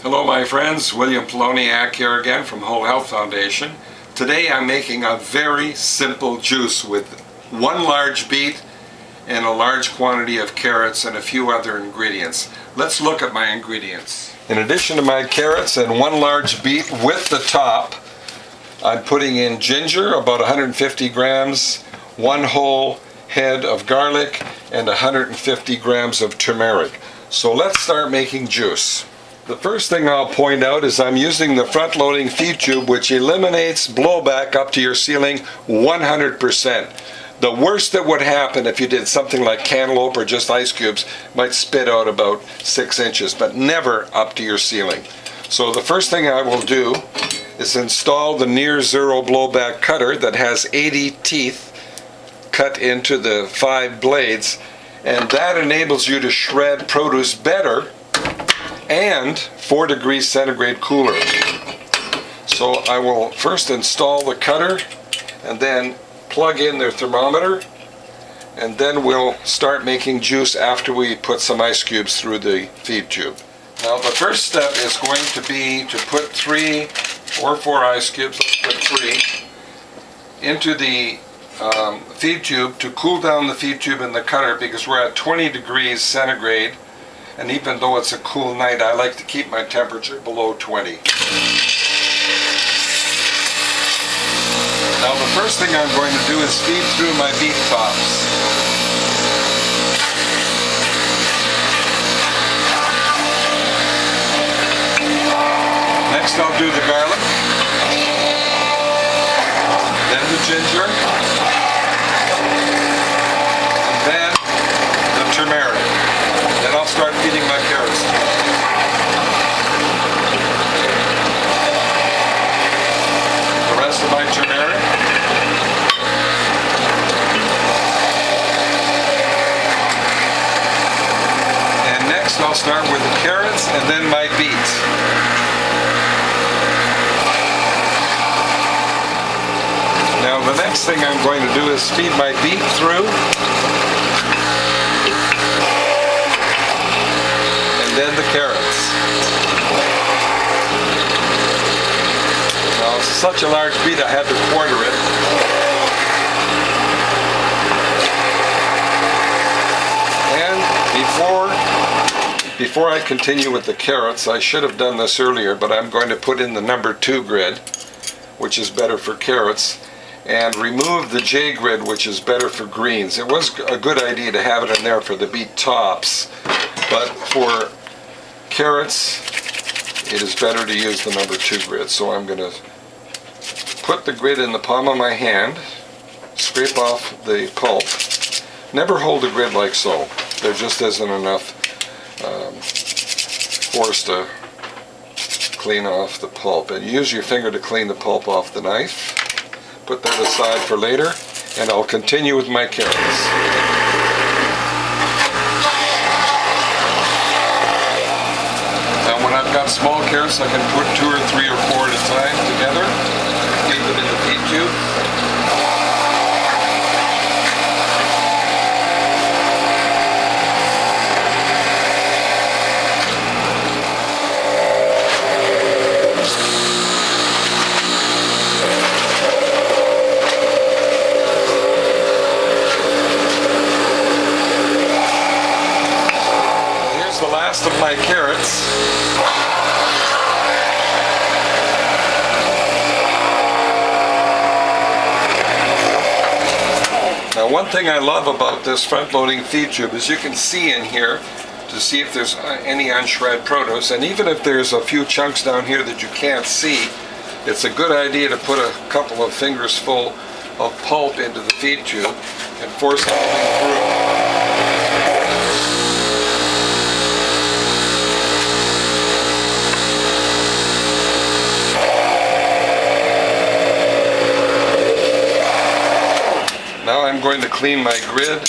Hello my friends, William Poloniak here again from Whole Health Foundation. Today I'm making a very simple juice with one large beet and a large quantity of carrots and a few other ingredients. Let's look at my ingredients. In addition to my carrots and one large beet with the top, I'm putting in ginger, about 150 grams, one whole head of garlic, and 150 grams of turmeric. So let's start making juice. The first thing I'll point out is I'm using the front-loading feed tube, which eliminates blowback up to your ceiling 100%. The worst that would happen if you did something like cantaloupe or just ice cubes might spit out about 6 inches, but never up to your ceiling. So the first thing I will do is install the near zero blowback cutter that has 80 teeth cut into the 5 blades, and that enables you to shred produce better and 4 degrees centigrade cooler. So I will first install the cutter and then plug in the thermometer, and then we'll start making juice after we put some ice cubes through the feed tube. Now the first step is going to be to put 3 or 4 ice cubes, let's put 3, into the feed tube to cool down the feed tube and the cutter, because we're at 20 degrees centigrade. And even though it's a cool night, I like to keep my temperature below 20. Now the first thing I'm going to do is feed through my beet tops. Next I'll do the garlic, then the ginger, and then the turmeric. Then I'll start feeding my carrots. The rest of my turmeric. And next I'll start with the carrots and then my beets. Now the next thing I'm going to do is feed my beet through. Then the carrots. Now, it's such a large beet I had to quarter it. And before I continue with the carrots, I should have done this earlier, but I'm going to put in the number 2 grid, which is better for carrots, and remove the J grid, which is better for greens. It was a good idea to have it in there for the beet tops, but for carrots, it is better to use the number 2 grid. So I'm going to put the grid in the palm of my hand, scrape off the pulp. Never hold the grid like so. There just isn't enough force to clean off the pulp. And use your finger to clean the pulp off the knife. Put that aside for later, and I'll continue with my carrots. I've got small carrots, I can put 2 or 3 or 4 at a time together, feed them in the feed tube. Here's the last of my carrots. Now one thing I love about this front-loading feed tube is you can see in here to see if there's any unshred produce, and even if there's a few chunks down here that you can't see, it's a good idea to put a couple of fingers full of pulp into the feed tube and force everything through. Now I'm going to clean my grid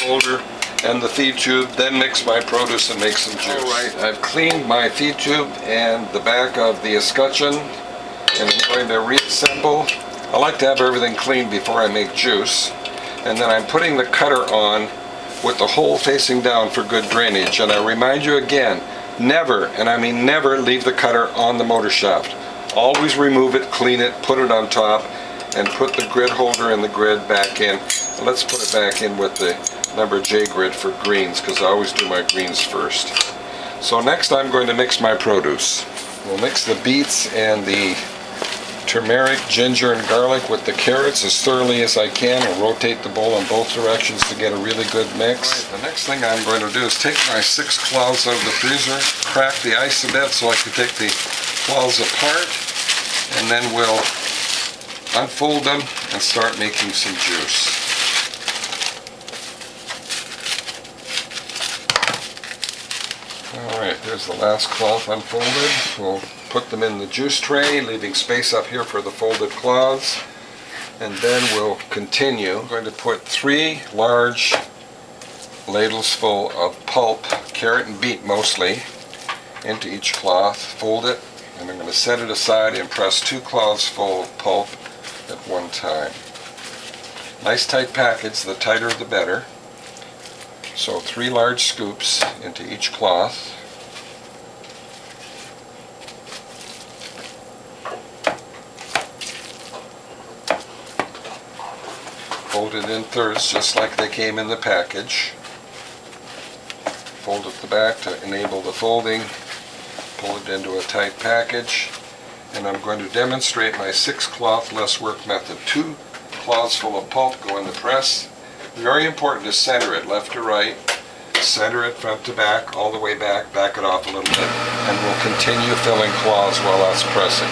holder, and the feed tube, then mix my produce and make some juice. Alright, I've cleaned my feed tube and the back of the escutcheon, and I'm going to reassemble. I like to have everything clean before I make juice. And then I'm putting the cutter on with the hole facing down for good drainage. And I remind you again, Never, and I mean never, leave the cutter on the motor shaft. Always remove it, clean it, put it on top, and put the grid holder and the grid back in. Let's put it back in with the number J grid for greens, because I always do my greens first. So next I'm going to mix my produce. We'll mix the beets and the turmeric, ginger, and garlic with the carrots as thoroughly as I can, and rotate the bowl in both directions to get a really good mix. Right, the next thing I'm going to do is take my 6 cloves out of the freezer, crack the ice a bit so I can take the cloves apart, and then we'll unfold them and start making some juice. Alright, there's the last cloth unfolded. We'll put them in the juice tray, leaving space up here for the folded cloths. And then we'll continue. I'm going to put 3 large ladles full of pulp, carrot and beet mostly, into each cloth, fold it, and I'm going to set it aside and press 2 cloths full of pulp at one time. Nice tight package, the tighter the better. So 3 large scoops into each cloth. Fold it in thirds just like they came in the package. Fold at the back to enable the folding. Pull it into a tight package. And I'm going to demonstrate my 6 cloth less work method. 2 cloths full of pulp go in the press. Very important to center it left to right. Center it front to back, all the way back, back it off a little bit. And we'll continue filling cloths while that's pressing.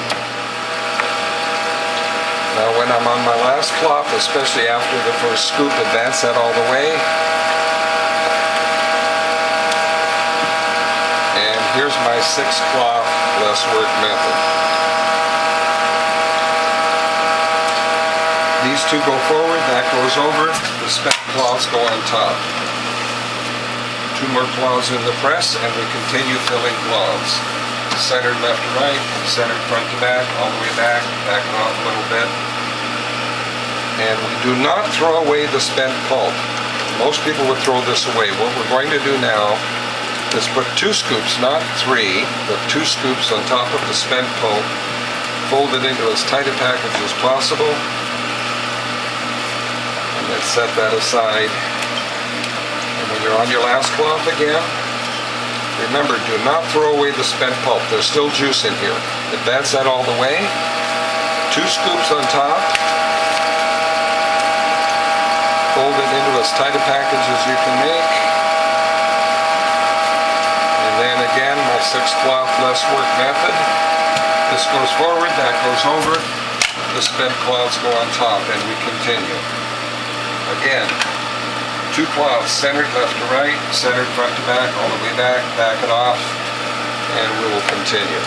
Now when I'm on my last cloth, especially after the first scoop, advance that all the way. And here's my 6 cloth less work method. These 2 go forward, that goes over, the spent cloths go on top. 2 more cloths in the press, and we continue filling cloths. Centered left to right, centered front to back, all the way back, back it off a little bit. And we do not throw away the spent pulp. Most people would throw this away. What we're going to do now is put 2 scoops, not 3, but 2 scoops on top of the spent pulp, fold it into as tight a package as possible, and then set that aside. And when you're on your last cloth again, remember, do not throw away the spent pulp. There's still juice in here. Advance that all the way. 2 scoops on top. Fold it into as tight a package as you can make. And then again, my 6 cloth less work method. This goes forward, that goes over. The spent cloths go on top, and we continue. Again, 2 cloths centered left to right, centered front to back, all the way back, back it off, and we will continue.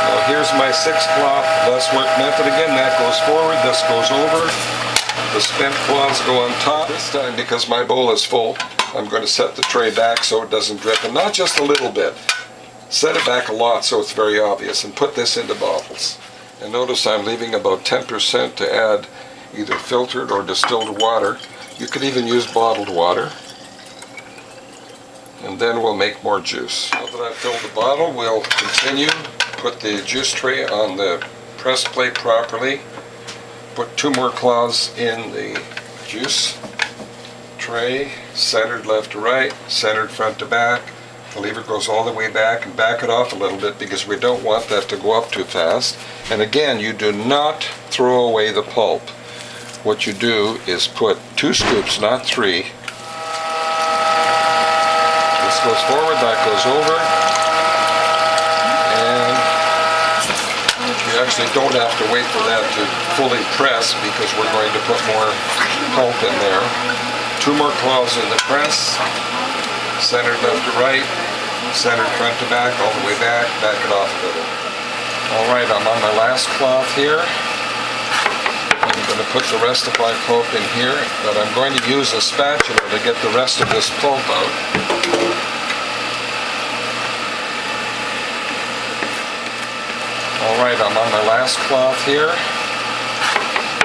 Well, here's my 6 cloth less work method again. That goes forward, this goes over. The spent cloths go on top. This time, because my bowl is full, I'm going to set the tray back so it doesn't drip, and not just a little bit. Set it back a lot so it's very obvious, and put this into bottles. And notice I'm leaving about 10% to add either filtered or distilled water. You could even use bottled water. And then we'll make more juice. Now that I've filled the bottle, we'll continue. Put the juice tray on the press plate properly. Put 2 more cloths in the juice tray, centered left to right, centered front to back. The lever goes all the way back, and back it off a little bit because we don't want that to go up too fast. And again, you do not throw away the pulp. What you do is put 2 scoops, not 3. This goes forward, that goes over. And you actually don't have to wait for that to fully press because we're going to put more pulp in there. 2 more cloths in the press. Centered left to right, centered front to back, all the way back, back it off a little. Alright, I'm on my last cloth here. I'm going to put the rest of my pulp in here, but I'm going to use a spatula to get the rest of this pulp out. Alright, I'm on my last cloth here.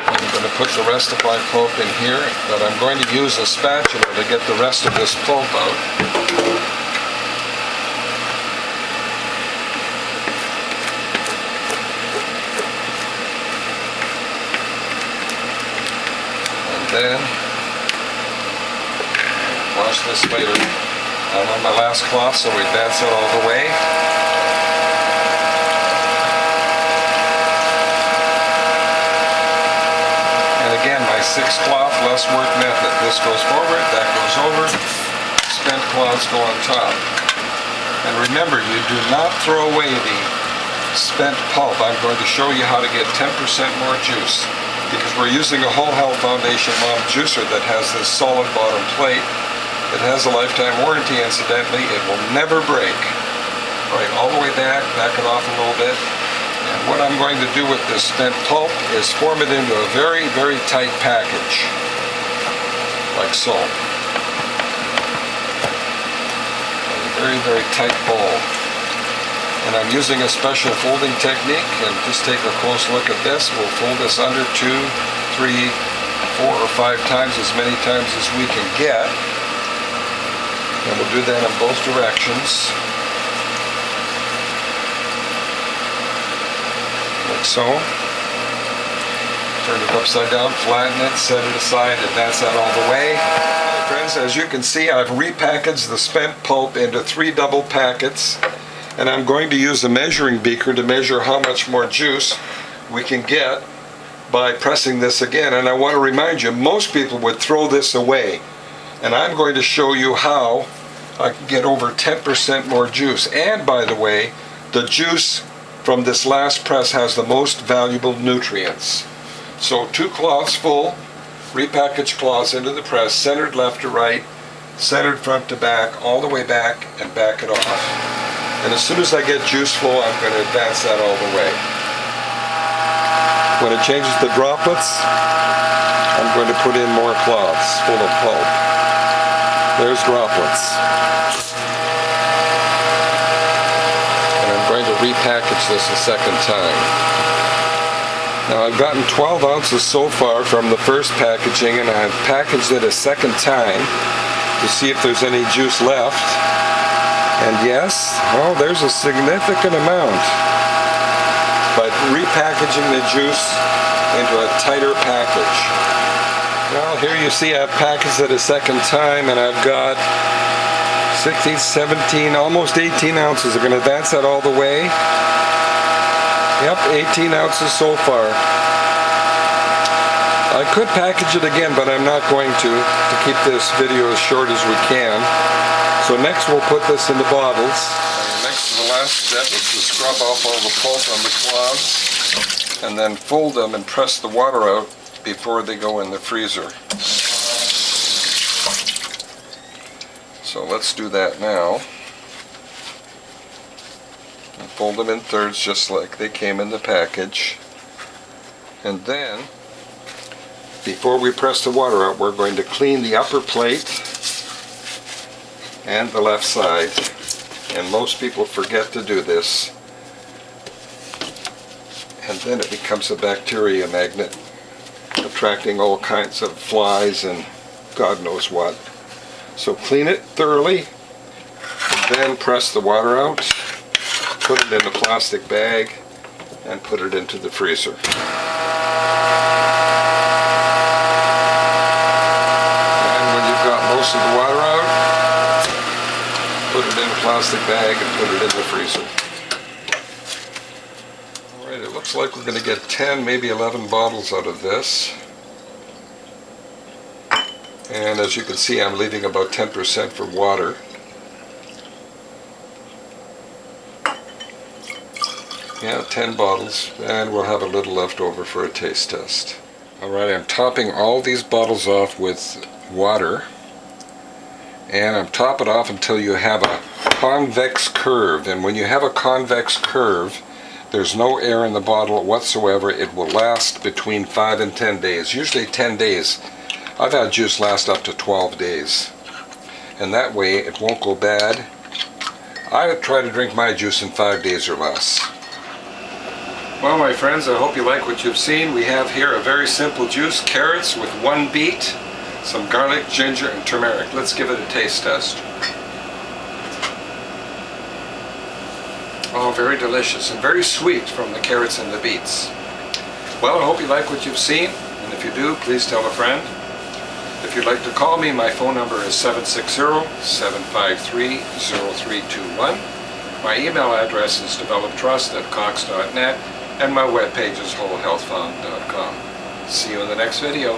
I'm going to put the rest of my pulp in here, but I'm going to use a spatula to get the rest of this pulp out. this later. I'm on my last cloth, so we advance it all the way. And again, my 6-cloth, less work method. This goes forward, that goes over, spent cloths go on top. And remember, you do not throw away the spent pulp. I'm going to show you how to get 10% more juice, because we're using a Whole Health Foundation Mom juicer that has this solid bottom plate. It has a lifetime warranty, incidentally. It will never break. Right, all the way back it off a little bit. And what I'm going to do with this spent pulp is form it into a very, very tight package, like so. Very, very tight bowl. And I'm using a special folding technique, and just take a close look at this. We'll fold this under 2, 3, 4, or 5 times, as many times as we can get. And we'll do that in both directions. Like so. Turn it upside down, flatten it, set it aside, advance that all the way. Friends, as you can see, I've repackaged the spent pulp into 3 double packets, and I'm going to use a measuring beaker to measure how much more juice we can get by pressing this again. And I want to remind you, most people would throw this away, and I'm going to show you how I can get over 10% more juice. And by the way, the juice from this last press has the most valuable nutrients. So 2 cloths full, repackaged cloths into the press, centered left to right, centered front to back, all the way back, and back it off. And as soon as I get juice flow, I'm going to advance that all the way. When it changes to droplets, I'm going to put in more cloths full of pulp. There's droplets. And I'm going to repackage this a second time. Now I've gotten 12 ounces so far from the first packaging, and I've packaged it a second time to see if there's any juice left. And yes, oh, there's a significant amount. But repackaging the juice into a tighter package. Well, here you see I've packaged it a second time, and I've got 16, 17, almost 18 ounces. I'm going to advance that all the way. Yep, 18 ounces so far. I could package it again, but I'm not going to keep this video as short as we can. So next we'll put this in the bottles. Next to the last step is to scrub off all the pulp on the cloths, and then fold them and press the water out before they go in the freezer. So let's do that now. And fold them in thirds just like they came in the package. And then, before we press the water out, we're going to clean the upper plate and the left side. And most people forget to do this. And then it becomes a bacteria magnet, attracting all kinds of flies and God knows what. So clean it thoroughly, and then press the water out, put it in a plastic bag, and put it into the freezer. And when you've got most of the water out, put it in a plastic bag and put it in the freezer. Alright, it looks like we're going to get 10, maybe 11 bottles out of this. And as you can see, I'm leaving about 10% for water. Yeah, 10 bottles, and we'll have a little left over for a taste test. Alright, I'm topping all these bottles off with water, and I'm topping it off until you have a convex curve. And when you have a convex curve, there's no air in the bottle whatsoever. It will last between 5 and 10 days, usually 10 days. I've had juice last up to 12 days, and that way it won't go bad. I try to drink my juice in 5 days or less. Well, my friends, I hope you like what you've seen. We have here a very simple juice, carrots with 1 beet, some garlic, ginger, and turmeric. Let's give it a taste test. Oh, very delicious and very sweet from the carrots and the beets. Well, I hope you like what you've seen, and if you do, please tell a friend. If you'd like to call me, my phone number is 760-753-0321. My email address is developtrust@cox.net, and my webpage is wholehealthfound.com. See you in the next video.